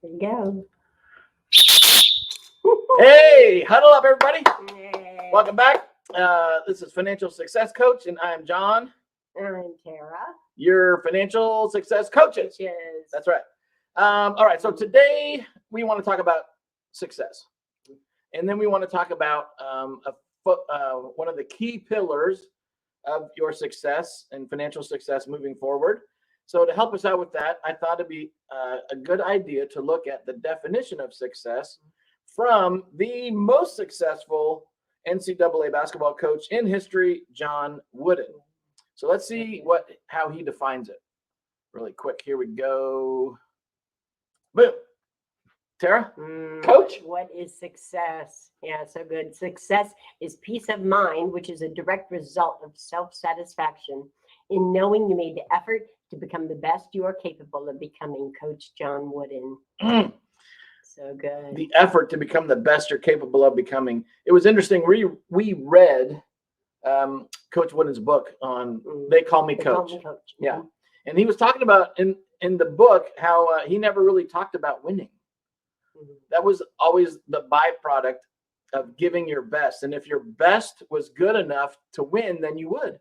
There you go. Hey, huddle up, everybody. Yay. Welcome back. This is Financial Success Coach, and I'm John, I'm Tara. your financial success coaches. Which is That's right. All right, so today we want to talk about success. And then we want to talk about one of the key pillars of your success and financial success moving forward. So to help us out with that, I thought it'd be a good idea to look at the definition of success from the most successful NCAA basketball coach in history, John Wooden. So let's see how he defines it really quick. Here we go. Boom. Tara, coach? What is success? Yeah, so good. Success is peace of mind, which is a direct result of self-satisfaction in knowing you made the effort to become the best you are capable of becoming, Coach John Wooden. So good. The effort to become the best you're capable of becoming. It was interesting. We read Coach Wooden's book on They Call Me Coach. Yeah. And he was talking about in the book how he never really talked about winning. That was always the byproduct of giving your best. And if your best was good enough to win, then you would.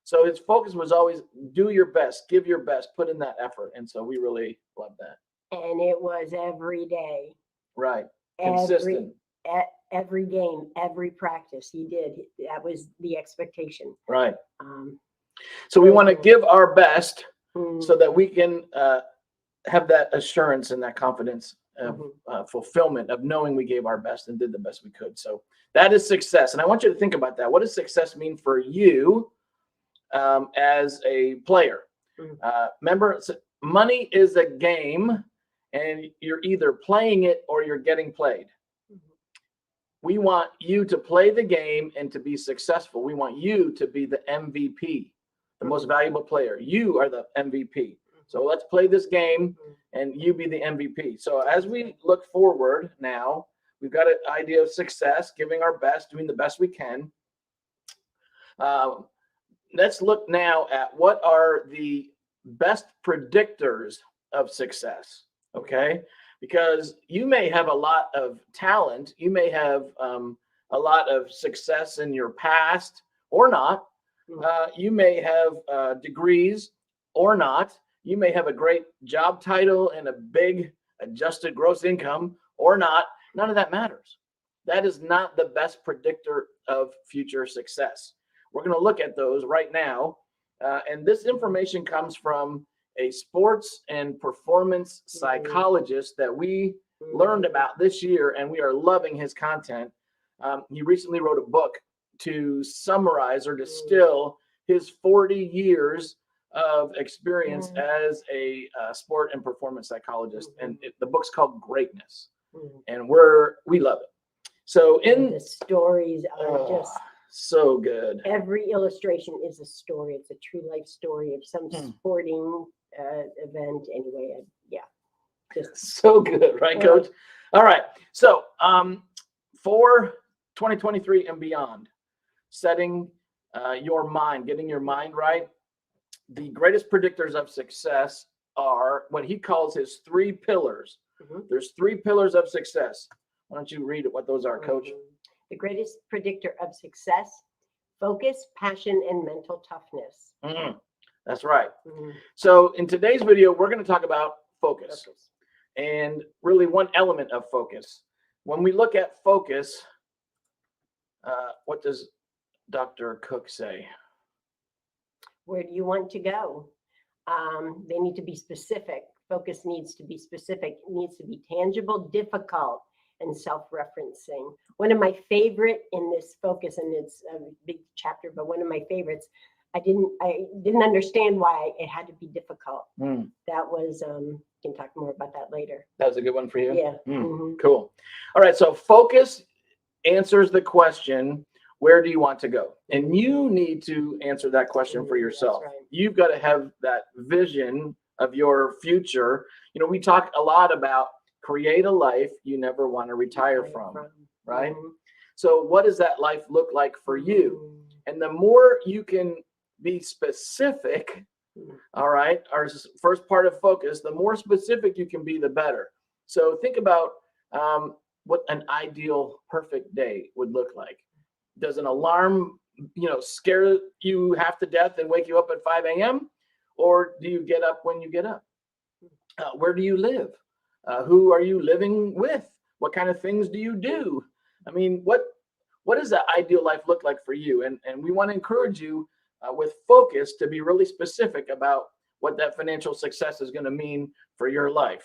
So his focus was always do your best, give your best, put in that effort. And so we really love that. And it was every day. Right. Consistent. Every game, every practice he did. That was the expectation. Right. So we want to give our best so that we can have that assurance and that confidence of fulfillment of knowing we gave our best and did the best we could. So that is success. And I want you to think about that. What does success mean for you as a player? Remember, money is a game and you're either playing it or you're getting played. We want you to play the game and to be successful. We want you to be the MVP, the most valuable player. You are the MVP. So let's play this game and you be the MVP. So as we look forward now, we've got an idea of success, giving our best, doing the best we can. Let's look now at what are the best predictors of success, okay? Because you may have a lot of talent. You may have a lot of success in your past or not. You may have degrees or not. You may have a great job title and a big adjusted gross income or not. None of that matters. That is not the best predictor of future success. We're going to look at those right now. And this information comes from a sports and performance psychologist that we learned about this year, and we are loving his content. He recently wrote a book to summarize or distill his 40 years of experience as a sport and performance psychologist. And the book's called Greatness. And we love it. So the stories are just so good. Every illustration is a story. It's a true life story of some sporting event. Anyway, just so good, right, Coach? All right. So for 2023 and beyond, setting your mind, getting your mind right, the greatest predictors of success are what he calls his 3 pillars. There's 3 pillars of success. Why don't you read what those are, Coach? The greatest predictor of success: focus, passion, and mental toughness. That's right. So in today's video, we're going to talk about focus and really one element of focus. When we look at focus, what does Dr. Cook say? Where do you want to go? They need to be specific. Focus needs to be specific. It needs to be tangible, difficult, and self-referencing. One of my favorite in this focus, and it's a big chapter, but one of my favorites, I didn't understand why it had to be difficult. That was, can talk more about that later. That was a good one for you? Yeah. Cool. All right. So focus answers the question, where do you want to go? And you need to answer that question for yourself. That's right. You've got to have that vision of your future. You know, we talk a lot about create a life you never want to retire from, right? So what does that life look like for you? And the more you can be specific, all right, our first part of focus, the more specific you can be, the better. So think about what an ideal perfect day would look like. Does an alarm, scare you half to death and wake you up at 5 a.m.? Or do you get up when you get up? Where do you live? Who are you living with? What kind of things do you do? I mean, what does that ideal life look like for you? And we want to encourage you with focus to be really specific about what that financial success is going to mean for your life.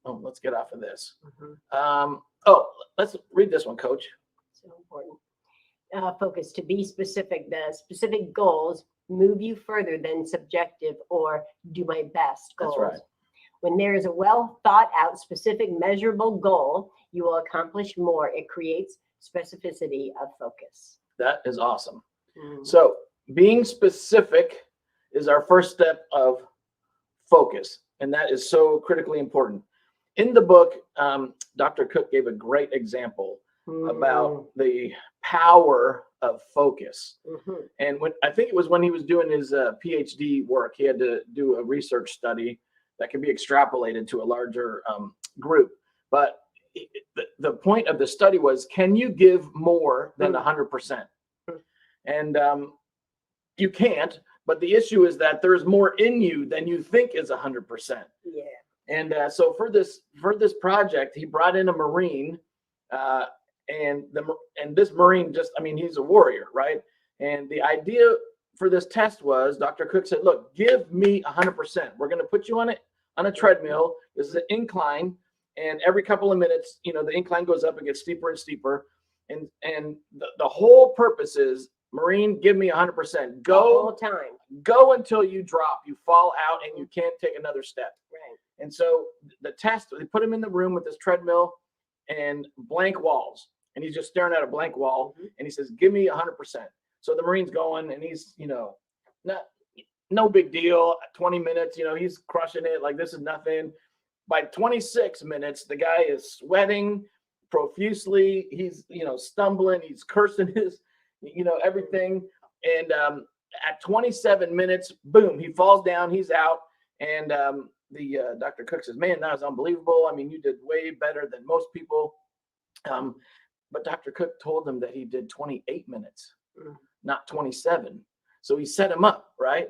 Oh, let's get off of this. Let's read this one, Coach. So important. Focus to be specific. The specific goals move you further than subjective or do my best goals. That's right. When there is a well thought out, specific, measurable goal, you will accomplish more. It creates specificity of focus. That is awesome. So being specific is our first step of focus, and that is so critically important. In the book, Dr. Cook gave a great example about the power of focus. And I think it was when he was doing his PhD work, he had to do a research study that can be extrapolated to a larger group. But the point of the study was, can you give more than 100%? And you can't, but the issue is that there's more in you than you think is 100%. Yeah. And so for this project, he brought in a Marine, and this Marine he's a warrior, right? And the idea for this test was, Dr. Cook said, look, give me 100%. We're going to put you on a treadmill. This is an incline, and every couple of minutes, the incline goes up and gets steeper and steeper. And the whole purpose is, Marine, give me 100%. Go time. Go until you drop, you fall out, and you can't take another step. Right. And so the test, they put him in the room with this treadmill and blank walls, and he's just staring at a blank wall, and he says, give me 100%. So the Marine's going, and he's, no big deal. 20 minutes, he's crushing it like this is nothing. By 26 minutes, the guy is sweating profusely. He's, stumbling. He's cursing his, everything. And at 27 minutes, boom, he falls down. He's out. And the Dr. Cook says, man, that was unbelievable. I mean, you did way better than most people. But Dr. Cook told him that he did 28 minutes, not 27. So he set him up, right?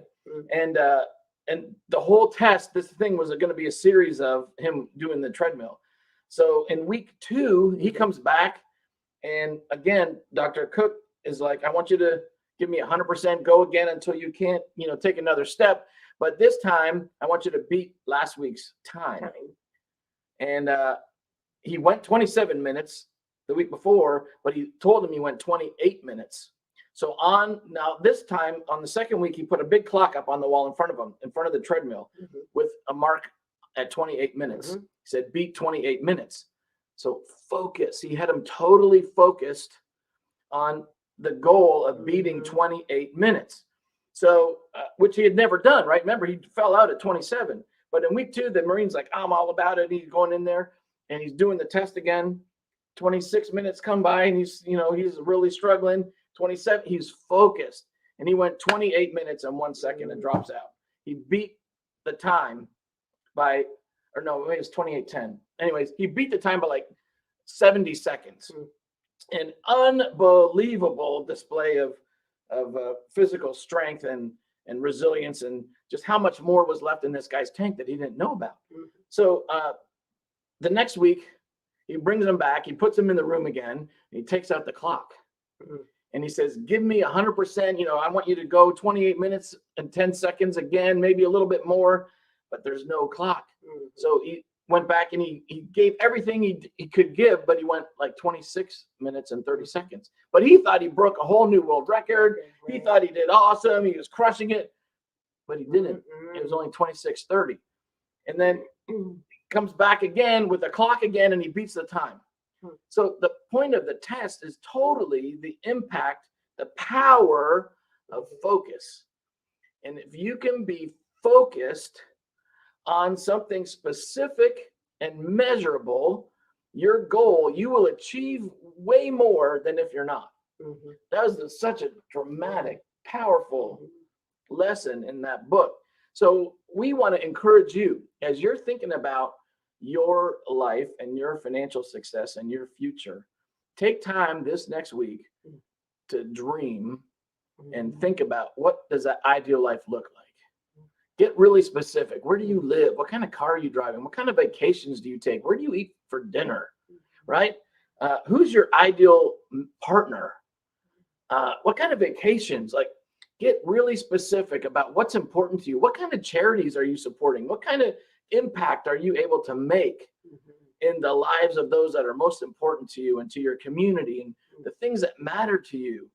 And the whole test, this thing was going to be a series of him doing the treadmill. So in week 2, he comes back, and again, Dr. Cook is like, I want you to give me 100%, go again until you can't, take another step. But this time, I want you to beat last week's time. And he went 27 minutes the week before, but he told him he went 28 minutes. So this time, on the second week, he put a big clock up on the wall in front of him, in front of the treadmill, with a mark at 28 minutes. He said, beat 28 minutes. So focus. He had him totally focused on the goal of beating 28 minutes. So, which he had never done, right? Remember, he fell out at 27. But in week 2, the Marine's like, I'm all about it. He's going in there, and he's doing the test again. 26 minutes come by, and he's really struggling. 27, he's focused, and he went 28 minutes and 1 second and drops out. He beat the time it was 28:10. Anyways, he beat the time by like 70 seconds. An unbelievable display of physical strength and resilience, and just how much more was left in this guy's tank that he didn't know about. So the next week, he brings him back. He puts him in the room again. And he takes out the clock. And he says, give me 100%. I want you to go 28 minutes and 10 seconds again, maybe a little bit more, but there's no clock. So he went back and he gave everything he could give, but he went like 26 minutes and 30 seconds. But he thought he broke a whole new world record. He thought he did awesome. He was crushing it, but he didn't. It was only 26:30. And then comes back again with the clock again, and he beats the time. So the point of the test is totally the impact, the power of focus. And if you can be focused on something specific and measurable, your goal, you will achieve way more than if you're not. That was such a dramatic, powerful lesson in that book. So we want to encourage you, as you're thinking about your life and your financial success and your future, take time this next week to dream and think about, what does that ideal life look like? Get really specific. Where do you live? What kind of car are you driving? What kind of vacations do you take? Where do you eat for dinner? Right? Who's your ideal partner? What kind of vacations? Like, get really specific about what's important to you. What kind of charities are you supporting? What kind of impact are you able to make in the lives of those that are most important to you and to your community and the things that matter to you?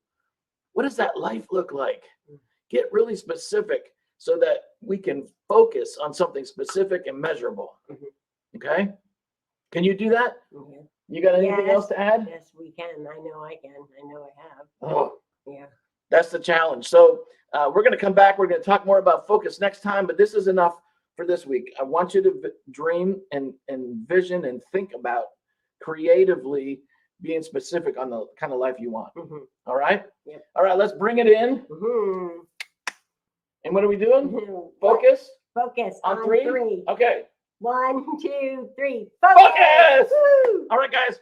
What does that life look like? Get really specific so that we can focus on something specific and measurable. Okay? Can you do that? You got anything else to add? Yes, we can. I know I can. I know I have. Oh, Yeah. that's the challenge. So we're going to come back. We're going to talk more about focus next time, but this is enough for this week. I want you to dream and vision and think about creatively being specific on the kind of life you want. All right? Yep. All right, let's bring it in. And what are we doing? Focus? Focus On on three? three. Okay. 1, 2, 3. Focus! Woo! All right, guys.